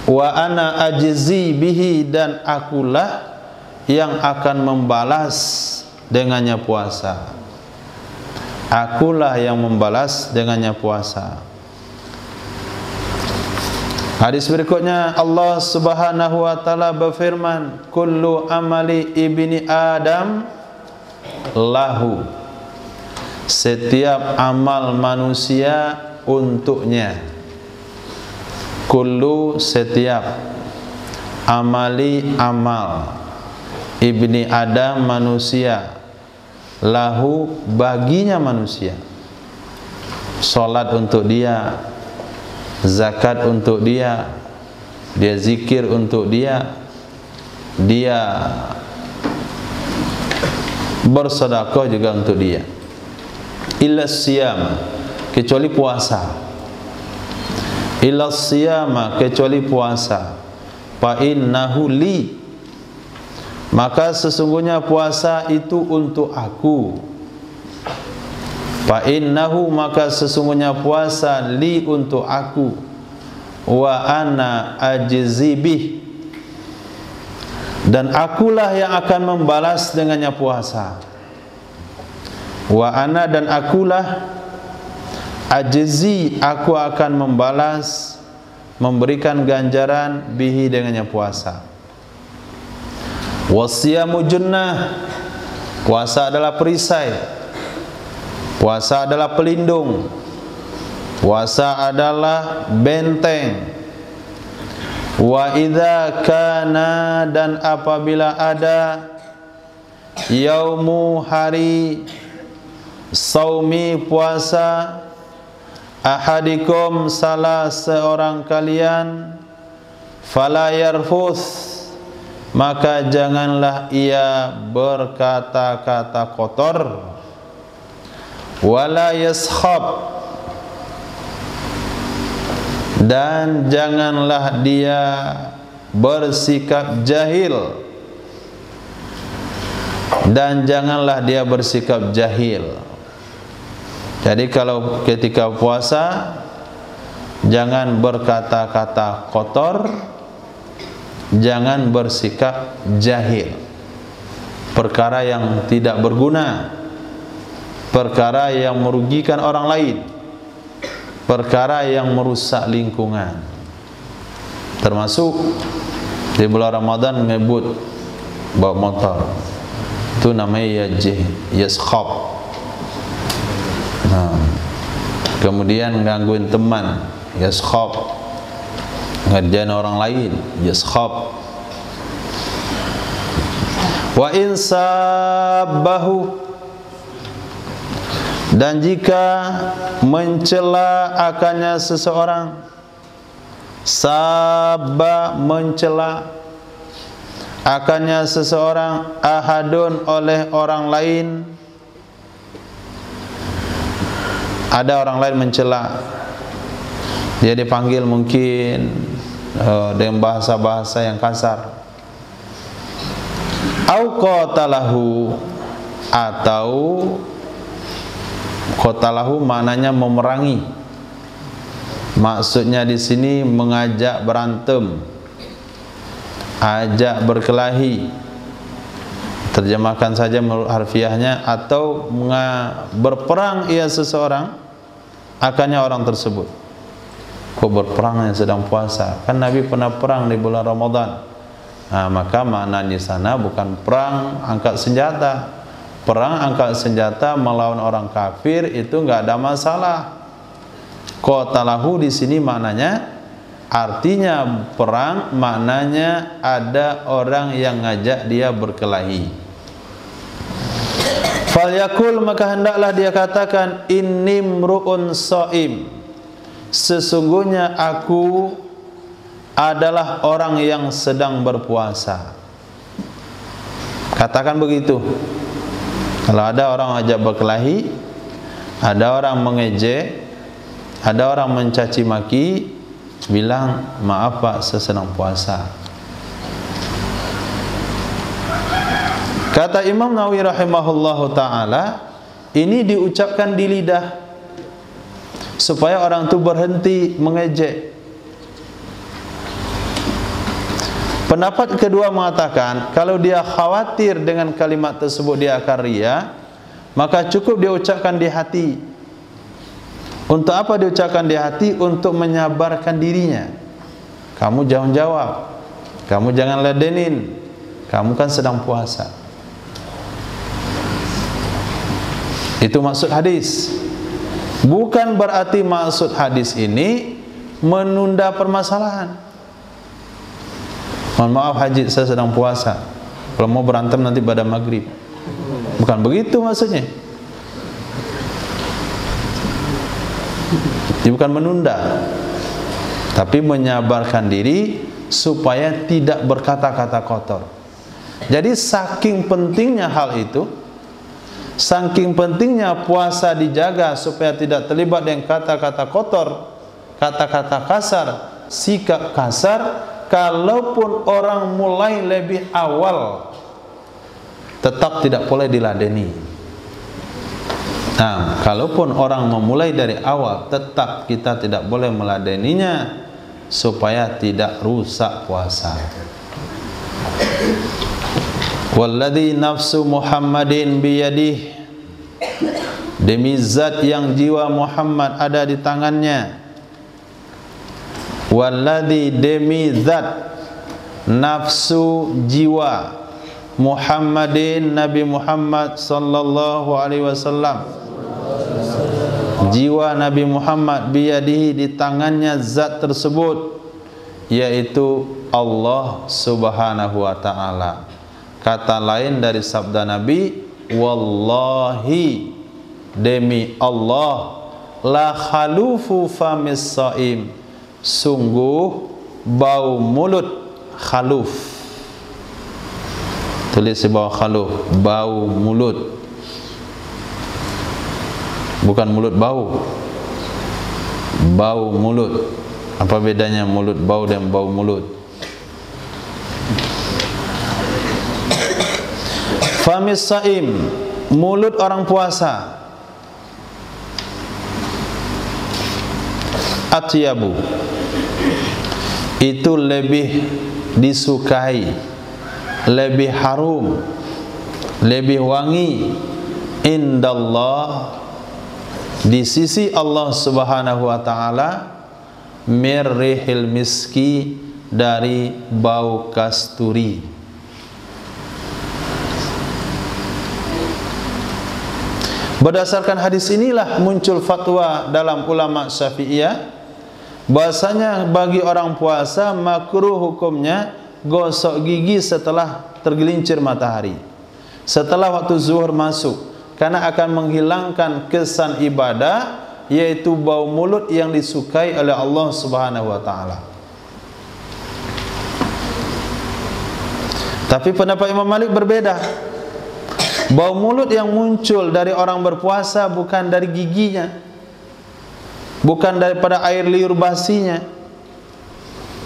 Speaker 2: Wa ana ajzi bihi, dan akulah yang akan membalas dengannya puasa. Akulah yang membalas dengannya puasa. Hadis berikutnya, Allah Subhanahu wa taala berfirman, kullu amali ibni Adam lahu, setiap amal manusia untuknya. Kullu, setiap, amali, amal, ibni Adam, manusia, lahu, baginya manusia. Salat untuk dia, zakat untuk dia, dia zikir untuk dia, dia bersedekah juga untuk dia. Illa siyam, kecuali puasa. Illa siyama, kecuali puasa. Fa innahu li, maka sesungguhnya puasa itu untuk aku. Fa innahu, maka sesungguhnya puasa, li, untuk aku. Wa ana ajzi bih, dan akulah yang akan membalas dengannya puasa. Wa ana, dan akulah, ajzi, aku akan membalas, memberikan ganjaran, bihi, dengannya puasa. Wasiyamu junnah, puasa adalah perisai, puasa adalah pelindung, puasa adalah benteng. Wa idza kana, dan apabila ada, yaumu, hari, saumi, puasa, ahadikum, salah seorang kalian, fala yarfuth, maka janganlah ia berkata-kata kotor, wala yaskhab, dan janganlah dia bersikap jahil, dan janganlah dia bersikap jahil. Jadi kalau ketika puasa, jangan berkata-kata kotor, jangan bersikap jahil, perkara yang tidak berguna, perkara yang merugikan orang lain, perkara yang merusak lingkungan. Termasuk di bulan Ramadan menyebut bawa motor, itu namanya yaskhab. Nah, kemudian gangguin teman, yaskhab, ngerjain orang lain, yaskhab. Wa in sabbahu, dan jika mencela akannya seseorang, sabba mencela akannya seseorang, ahadun oleh orang lain, ada orang lain mencela, dia dipanggil mungkin dengan bahasa-bahasa yang kasar, au qatalahu, atau qatalahu maknanya memerangi, maksudnya di sini mengajak berantem, ajak berkelahi, terjemahkan saja menurut harfiahnya, atau berperang ia seseorang akannya orang tersebut. Kok berperang yang sedang puasa? Kan Nabi pernah perang di bulan Ramadan. Nah, maka makna di sana bukan perang angkat senjata. Perang angkat senjata melawan orang kafir itu enggak ada masalah. Qatalahu di sini maknanya, artinya perang maknanya ada orang yang ngajak dia berkelahi. Falyakul, maka hendaklah dia katakan, inni mru'un shaim, sesungguhnya aku adalah orang yang sedang berpuasa. Katakan begitu. Kalau ada orang ajak berkelahi, ada orang mengejek, ada orang mencaci maki, bilang, maaf Pak, saya sedang puasa. Kata Imam Nawawi rahimahullahu ta'ala, ini diucapkan di lidah supaya orang itu berhenti mengejek. Pendapat kedua mengatakan, kalau dia khawatir dengan kalimat tersebut dia akan riya, maka cukup dia ucapkan di hati. Untuk apa diucapkan di hati? Untuk menyabarkan dirinya. Kamu jangan jawab, kamu jangan ladenin, kamu kan sedang puasa. Itu maksud hadis. Bukan berarti maksud hadis ini menunda permasalahan. Mohon maaf Haji, saya sedang puasa, kalau mau berantem nanti pada maghrib. Bukan begitu maksudnya. Ini bukan menunda, tapi menyabarkan diri supaya tidak berkata-kata kotor. Jadi saking pentingnya hal itu, saking pentingnya puasa dijaga supaya tidak terlibat dengan kata-kata kotor, kata-kata kasar, sikap kasar. Kalaupun orang mulai lebih awal, tetap tidak boleh diladeni. Nah, kalaupun orang memulai dari awal, tetap kita tidak boleh meladeninya supaya tidak rusak puasa. Walladzi nafsu Muhammadin biyadih, demi zat yang jiwa Muhammad ada di tangannya. Walladzi, demi zat nafsu jiwa Muhammadin, Nabi Muhammad sallallahu alaihi wasallam, jiwa Nabi Muhammad biyadihi, di tangannya zat tersebut, yaitu Allah subhanahu wa ta'ala. Kata lain dari sabda Nabi, wallahi, demi Allah, la khalufu famis shaim, sungguh bau mulut khaluf. Tulis di bawah khaluf, bau mulut, bukan mulut bau. Bau mulut. Apa bedanya mulut bau dan bau mulut? Famis saim, mulut orang puasa. Atyabu, itu lebih disukai, lebih harum, lebih wangi, indallah, di sisi Allah subhanahu wa ta'ala, mirrihil miski, dari bau kasturi. Berdasarkan hadis inilah muncul fatwa dalam ulama Syafi'iyah bahasanya bagi orang puasa makruh hukumnya gosok gigi setelah tergelincir matahari, setelah waktu zuhur masuk, karena akan menghilangkan kesan ibadah, yaitu bau mulut yang disukai oleh Allah Subhanahu wa taala. Tapi pendapat Imam Malik berbeda. Bau mulut yang muncul dari orang berpuasa bukan dari giginya, bukan daripada air liur basinya,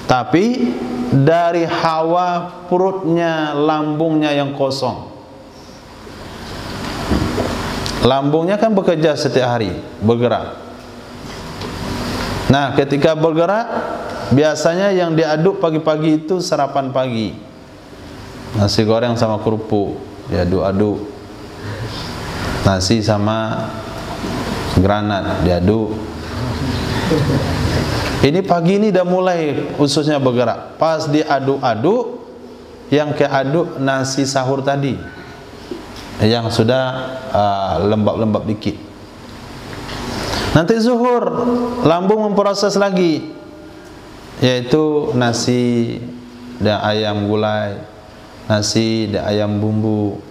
Speaker 2: tapi dari hawa perutnya, lambungnya yang kosong. Lambungnya kan bekerja setiap hari, bergerak. Nah, ketika bergerak, biasanya yang diaduk pagi-pagi itu sarapan pagi, nasi goreng sama kerupuk, diaduk-aduk. Nasi sama granat diaduk. Ini pagi ini dah mulai ususnya bergerak. Pas diaduk-aduk, yang keaduk nasi sahur tadi, yang sudah lembab-lembab dikit. Nanti zuhur, lambung memproses lagi, yaitu nasi dan ayam gulai, nasi dan ayam bumbu,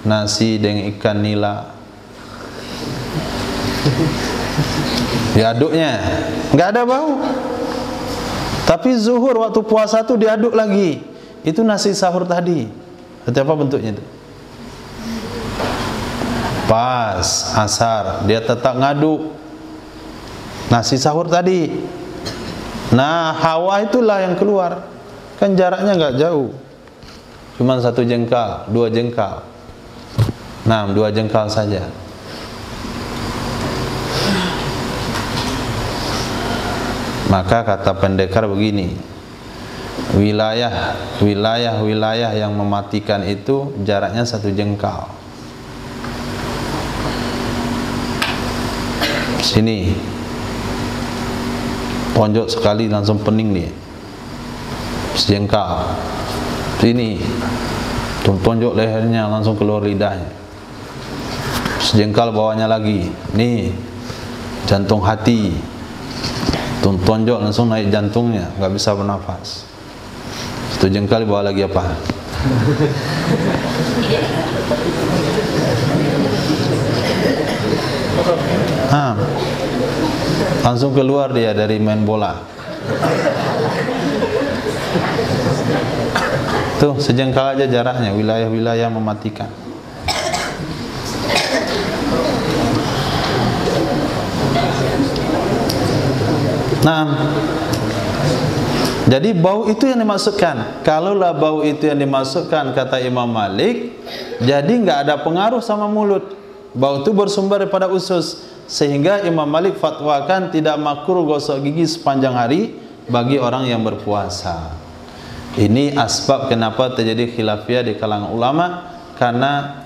Speaker 2: nasi dengan ikan nila. Diaduknya nggak ada bau. Tapi zuhur waktu puasa tu diaduk lagi, itu nasi sahur tadi. Seperti apa bentuknya itu? Pas asar dia tetap ngaduk nasi sahur tadi. Nah, hawa itulah yang keluar. Kan jaraknya nggak jauh, cuma 1 jengkal, 2 jengkal. Nah, 2 jengkal saja. Maka kata pendekar begini, wilayah yang mematikan itu jaraknya 1 jengkal. Sini ponjok sekali langsung pening dia, sejengkal. Sini ponjok lehernya langsung keluar lidahnya, sejengkal bawahnya lagi. Nih jantung hati, tonjok langsung naik jantungnya, nggak bisa bernafas. 1 jengkal bawa lagi apa? Langsung keluar dia dari main bola. Tuh sejengkal aja jaraknya, wilayah-wilayah mematikan. Nah, jadi bau itu yang dimaksudkan. Kalaulah bau itu yang dimaksudkan, kata Imam Malik, jadi nggak ada pengaruh sama mulut. Bau itu bersumber daripada usus, sehingga Imam Malik fatwakan tidak makruh gosok gigi sepanjang hari bagi orang yang berpuasa. Ini asbab kenapa terjadi khilafiyah di kalangan ulama, karena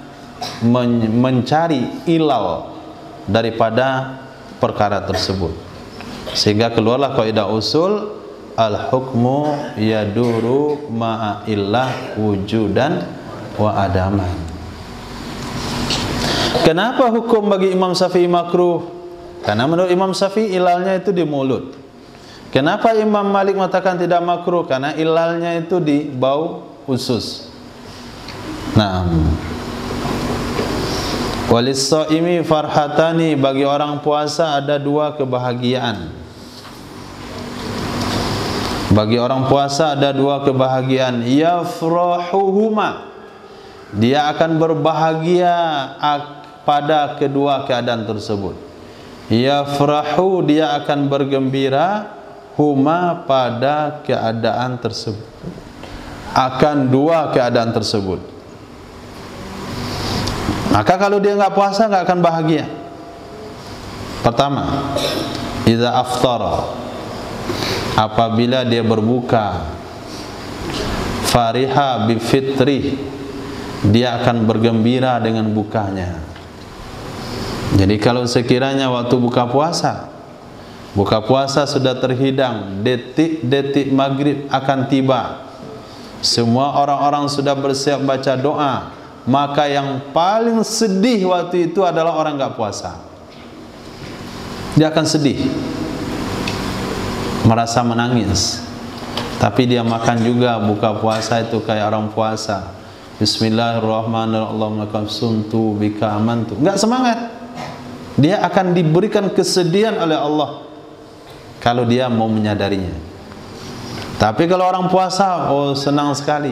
Speaker 2: mencari ilal daripada perkara tersebut. Sehingga keluarlah kaidah usul, al-hukmu yaduru ma'a illah wujudan wa adaman. Kenapa hukum bagi Imam Syafi'i makruh? Karena menurut Imam Syafi'i ilalnya itu di mulut. Kenapa Imam Malik mengatakan tidak makruh? Karena ilalnya itu di bau usus. Nah, walis-shaimi farhatani, bagi orang puasa ada 2 kebahagiaan. Bagi orang puasa ada 2 kebahagiaan. Yafrahuhuma, dia akan berbahagia pada kedua keadaan tersebut. Yafrahu, dia akan bergembira, huma, pada keadaan tersebut. Akan 2 keadaan tersebut. Maka kalau dia nggak puasa nggak akan bahagia. Pertama, idza aftara, apabila dia berbuka, fariha bi fitri, dia akan bergembira dengan bukanya. Jadi kalau sekiranya waktu buka puasa sudah terhidang, detik-detik maghrib akan tiba, semua orang-orang sudah bersiap baca doa, maka yang paling sedih waktu itu adalah orang nggak puasa. Dia akan sedih. merasa menangis. Tapi dia makan juga, buka puasa itu kayak orang puasa. Bismillahirrahmanirrahim. Allahumma qasumtu bika amantu. Enggak semangat. Dia akan diberikan kesedihan oleh Allah kalau dia mau menyadarinya. Tapi kalau orang puasa, oh senang sekali.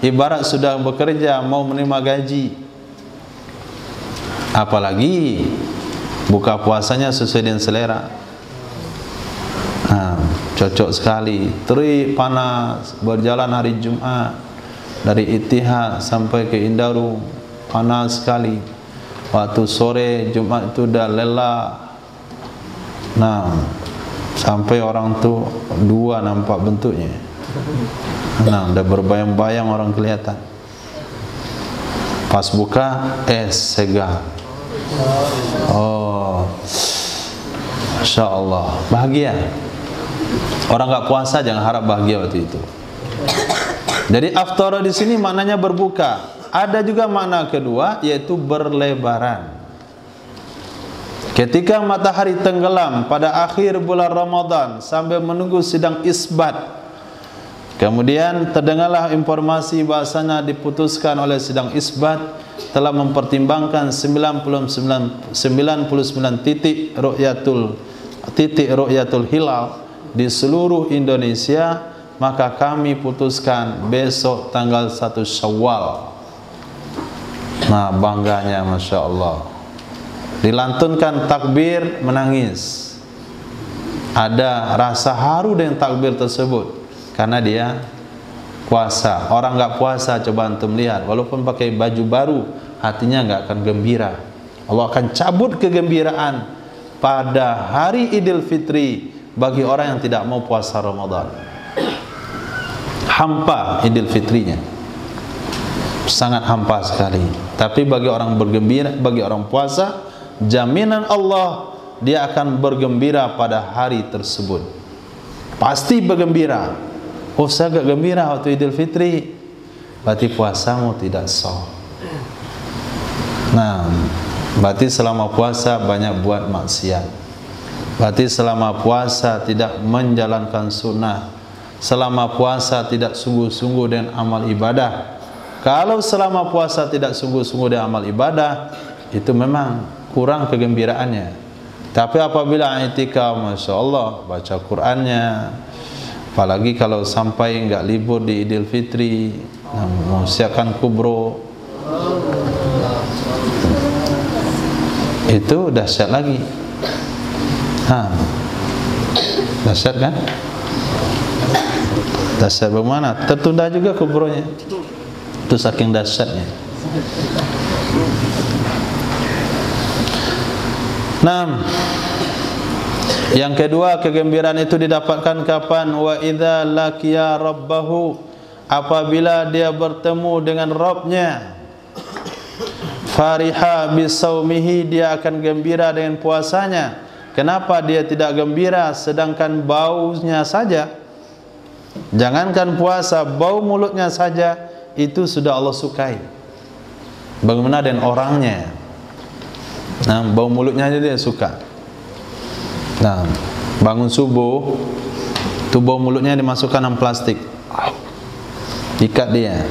Speaker 2: Ibarat sudah bekerja mau menerima gaji. Apalagi buka puasanya sesuai dengan selera. Cocok sekali. Terik panas, berjalan hari Jumat dari Ittihad sampai ke Indarung, panas sekali. Waktu sore Jumat itu dah lelah. Nah, sampai orang tu dua nampak bentuknya. Nah, dah berbayang-bayang orang kelihatan. Pas buka, segar. Oh, Masya Allah, bahagia. Orang enggak puasa jangan harap bahagia waktu itu. Jadi aftara di sini maknanya berbuka. Ada juga makna kedua, yaitu berlebaran. Ketika matahari tenggelam pada akhir bulan Ramadan sambil menunggu sidang isbat, kemudian terdengarlah informasi bahasanya diputuskan oleh sidang isbat telah mempertimbangkan 99 titik ru'yatul hilal di seluruh Indonesia, maka kami putuskan besok tanggal 1 Syawal. Nah, bangganya Masya Allah. Dilantunkan takbir, menangis. Ada rasa haru dengan takbir tersebut karena dia puasa. Orang enggak puasa, coba antum lihat, walaupun pakai baju baru, hatinya enggak akan gembira. Allah akan cabut kegembiraan pada hari Idul Fitri bagi orang yang tidak mau puasa Ramadan. Hampa Idul Fitrinya, sangat hampa sekali. Tapi bagi orang bergembira, bagi orang puasa, jaminan Allah dia akan bergembira pada hari tersebut. Pasti bergembira. Oh, saya agak gembira waktu Idul Fitri, berarti puasamu tidak sah. Nah, berarti selama puasa banyak buat maksiat. Berarti selama puasa tidak menjalankan sunnah. Selama puasa tidak sungguh-sungguh dengan amal ibadah. Kalau selama puasa tidak sungguh-sungguh dengan amal ibadah, itu memang kurang kegembiraannya. Tapi apabila i'tikaf, Masya Allah, baca Qur'annya, apalagi kalau sampai enggak libur di Idul Fitri, mempersiapkan kubro, itu dahsyat lagi. Dahsyat kan? Dahsyat bagaimana? Tertunda juga kubronya. Itu saking dahsyatnya. Nah, yang kedua, kegembiraan itu didapatkan kapan? Wa idza laqiya rabbahu, apabila dia bertemu dengan Rabbnya. Fariha bisaumihi, dia akan gembira dengan puasanya. Kenapa dia tidak gembira sedangkan baunya saja? Jangankan puasa, bau mulutnya saja itu sudah Allah sukai. Bagaimana dengan orangnya? Nah, bau mulutnya aja dia suka. Nah, bangun subuh, tu bau mulutnya dimasukkan dalam plastik, ikat dia.